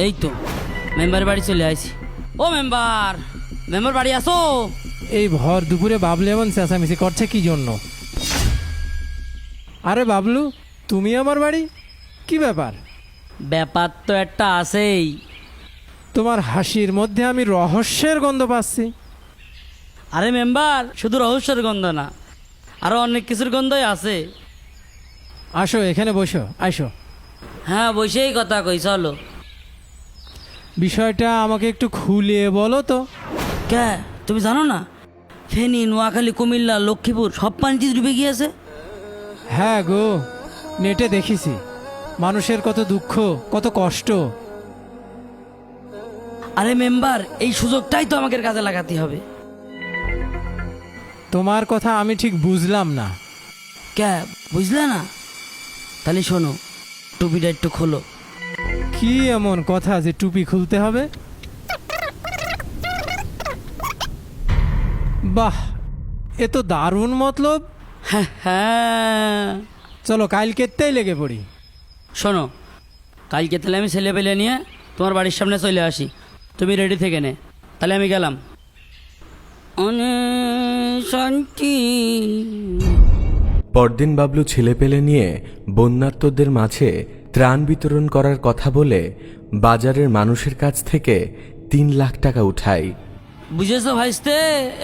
এই তো মেম্বারের বাড়ি চলে আইছি। ও মেম্বার, মেম্বার বাড়ি আসো। এই ভর দুপুরে বাবলু এমন চেঁচামেচি করছে কি জন্য? আরে বাবলু, তুমি আমার বাড়ি, কি ব্যাপার? ব্যাপার তো একটা আছেই। তোমার হাসির মধ্যে আমি রহস্যের গন্ধ পাচ্ছি। আরে মেম্বার, শুধু রহস্যের গন্ধ না, আরো অনেক কিছুর গন্ধই আছে। আসো এখানে বসো, আসো। হ্যাঁ, বসেই কথা কই, চলো। বিষয়টা আমাকে একটু খুলে বলো তো। কে, তুমি জানো না ফেনী, নোয়াখালী, কুমিল্লা, লক্ষ্মীপুর সব পানিতে ডুবে গিয়েছে? হ্যাঁ গো, নেটে দেখেছি মানুষের কত দুঃখ, কত কষ্ট। আরে মেম্বার, এই সুযোগটাই তো আমাকে কাজে লাগাতে হবে। তোমার কথা আমি ঠিক বুঝলাম না। কে, বুঝলে না? তাহলে শোনো, টুপিটা একটু খোলো। কি এমন কথা যে টুপি খুলতে হবে? বাহ, এ তো দারুণ মতলব। হ্যাঁ হ্যাঁ, চলো কালকেতেই লেগে পড়ি। শোনো, কালকে তাহলে আমি ছেলে পেলে নিয়ে তোমার বাড়ির সামনে চলে আসি, তুমি রেডি থেকে নে। তাহলে আমি গেলাম। অনেক শান্তি। পরদিন বাবলু ছেলেপেলে নিয়ে বন্যার্তদের মাঝে ত্রাণ বিতরণ করার কথা বলে বাজারের মানুষের কাছ থেকে 3 লাখ টাকা উঠায়। বুঝেছো ভাইস্তে,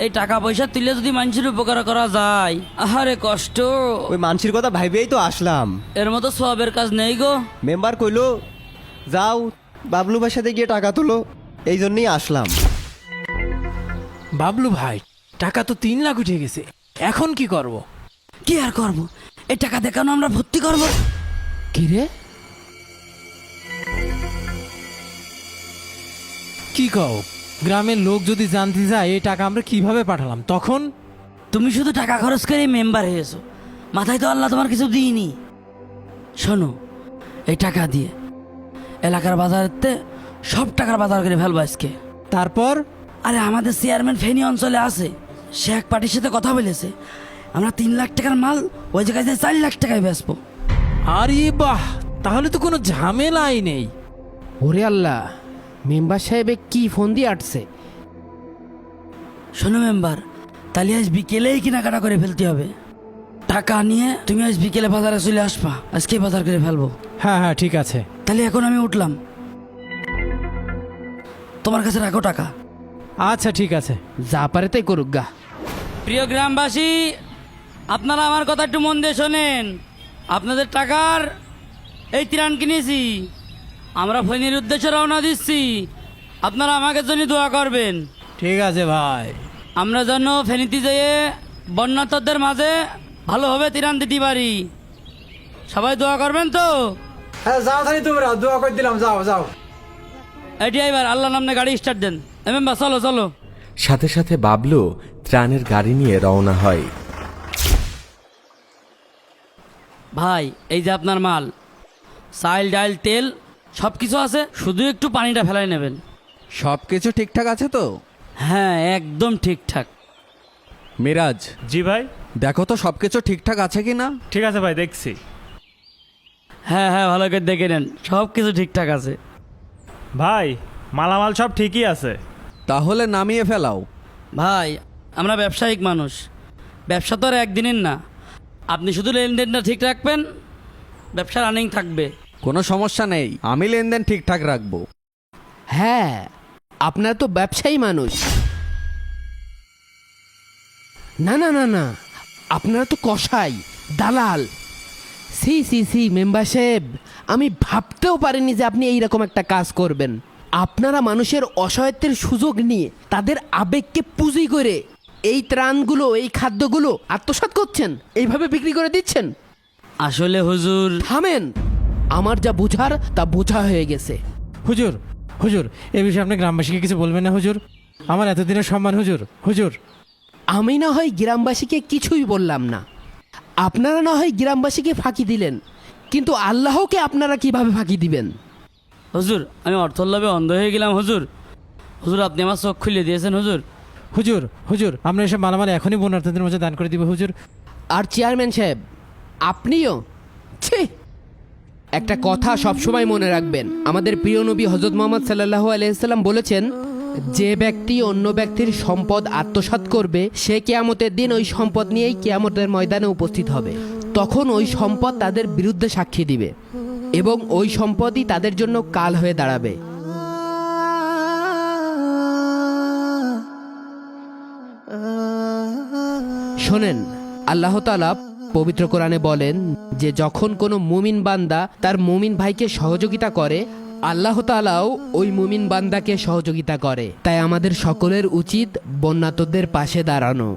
এই টাকা পয়সা তুলে যদি মানুষের উপকার করা যায়, আহারে কষ্ট। ওই মানসির কথা ভাইবেই তো আসলাম। এর মতো সবের কাজ নেই গো। মেম্বার কইলো যাও বাবলু ভাইয়ের সাথে গিয়ে টাকা তোলো, এই জন্যই আসলাম। বাবলু ভাই, টাকা তো 3 লাখ উঠে গেছে, এখন কি করব? কি আর করবো, এই টাকা দেখানো আমরা ভর্তি করবো। কি রে, কি কও? গ্রামের লোক যদি জানতে যায় এই টাকা আমরা কিভাবে পাঠালাম, তখন? তুমি শুধু টাকা খরচ করে মেম্বার হয়েছো, মাথায় তো আল্লাহ তোমার কিছু দিইনি। শোনো, এই টাকা দিয়ে এলাকার বাজারেতে সব টাকার বাজার করে ফেলবো আজকে। তারপর? আরে আমাদের চেয়ারম্যান ফেনী অঞ্চলে আছে, সে এক পার্টির সাথে কথা বলেছে, আমরা 3 লাখ টাকার মাল ওই জায়গায় 4 লাখ টাকায় বেচবো। আরে বাহ, তাহলে তো কোনো ঝামেলাই নেই। ওরে আল্লাহ, মেম্বার সাহেবে কি ফোন দিয়ে আটছে? শোনো মেম্বার, তাহলে আজ বিকেলেই কেনাকাটা করে ফেলতে হবে। টাকা নিয়ে তুমি আজ বিকেলে বাজারে চলে আসবা, আজকে বাজার করে ফেলবো। হ্যাঁ হ্যাঁ, ঠিক আছে। তাহলে এখন আমি উঠলাম, তোমার কাছে রাখো টাকা। আচ্ছা ঠিক আছে। যা পারে তাই করুক গা। প্রিয় গ্রামবাসী, আপনারা আমার কথা একটু মন দিয়ে শোনেন। আপনাদের টাকার এই ত্রাণ কিনেছি, আমরা ফেনীর উদ্দেশ্যে রওনা দিচ্ছি। আপনারা আমাকে জন্য দোয়া করবেন। ঠিক আছে ভাই। আমরা যেন ফেনীতে যেয়ে বন্যার্তদের মাঝে ভালোভাবে ত্রাণ দিতে পারি। সবাই দোয়া করবেন তো? হ্যাঁ যাও, তাহলে তোমরা দোয়া করে দিলাম, যাও যাও। এই ড্রাইভার, আল্লাহ নামে গাড়ি স্টার্ট দেন। মেম্বার চলো চলো। সাথে সাথে বাবলু ত্রাণের গাড়ি নিয়ে রওনা হয়। ভাই, এই যে আপনার মাল, চাল ডাল তেল সব কিছু আছে, শুধু একটু পানিটা ফেলাই নেবেন। সব কিছু ঠিকঠাক আছে তো? হ্যাঁ, একদম ঠিকঠাক। মিরাজ, জি ভাই। দেখো তো সব কিছু ঠিকঠাক আছে কি না। ঠিক আছে ভাই, দেখছি। হ্যাঁ হ্যাঁ, ভালো করে দেখে নেন, সব কিছু ঠিকঠাক আছে। ভাই, মালামাল সব ঠিকই আছে। তাহলে নামিয়ে ফেলাও। ভাই, আমরা ব্যবসায়িক মানুষ, ব্যবসা তো আর একদিনের না। আপনি শুধু লেনদেনটা ঠিক রাখবেন, ব্যবসা রানিং থাকবে। কোনো সমস্যা নেই, আমি লেনদেন ঠিকঠাক রাখবো। হ্যাঁ, আপনার তো ব্যবসায়ী মানুষ। না না না না, আপনারা তো কসাই, দালাল। সি সি সি মেম্বার সাহেব, আমি ভাবতেও পারিনি যে আপনি এইরকম একটা কাজ করবেন। আপনারা মানুষের অসহায়ত্বের সুযোগ নিয়ে তাদের আবেগকে পুঁজি করে এই ত্রাণগুলো, এই খাদ্যগুলো আত্মসাৎ করছেন, এইভাবে বিক্রি করে দিচ্ছেন। আসলে হুজুর, থামেন, আমার যা বোঝার তা বোঝা হয়ে গেছে। হুজুর, হুজুর, এ বিষয়ে আপনি গ্রামবাসীকে কিছু বলবেন না হুজুর? আমার এতদিনের সম্মান হুজুর, হুজুর। আমি না হয় গ্রামবাসীকে কিছুই বললাম না, আপনারা না হয় গ্রামবাসীকে ফাঁকি দিলেন, কিন্তু আল্লাহকে আপনারা কিভাবে ফাঁকি দিবেন? হুজুর, আমি অর্থর লোভে অন্ধ হয়ে গেলাম হুজুর। হুজুর, আপনি আমার চোখ খুলে দিয়েছেন হুজুর। হুজুর, হুজুর, আমরা এসব মালামাল এখনই বন্যার্থীদের মধ্যে দান করে দিব হুজুর। আর চেয়ারম্যান সাহেব, আপনিও? ছি, একটা কথা সবসময় মনে রাখবেন, আমাদের প্রিয় নবী হজরত মোহাম্মদ সাল্লাল্লাহু আলাইহি সাল্লাম বলেছেন, যে ব্যক্তি অন্য ব্যক্তির সম্পদ আত্মসাৎ করবে সে কিয়ামতের দিন ওই সম্পদ নিয়েই কিয়ামতের ময়দানে উপস্থিত হবে। তখন ওই সম্পদ তাদের বিরুদ্ধে সাক্ষী দিবে এবং ওই সম্পদই তাদের জন্য কাল হয়ে দাঁড়াবে। শোনেন, আল্লাহ তাআলা পবিত্র কোরআনে বলেন যে যখন কোনো মুমিন বান্দা তার মুমিন ভাইকে সহযোগিতা করে, আল্লাহ তাআলাও ওই মুমিন বান্দাকে সহযোগিতা করে। তাই আমাদের সকলের উচিত বন্যাতদের পাশে দাঁড়ানো।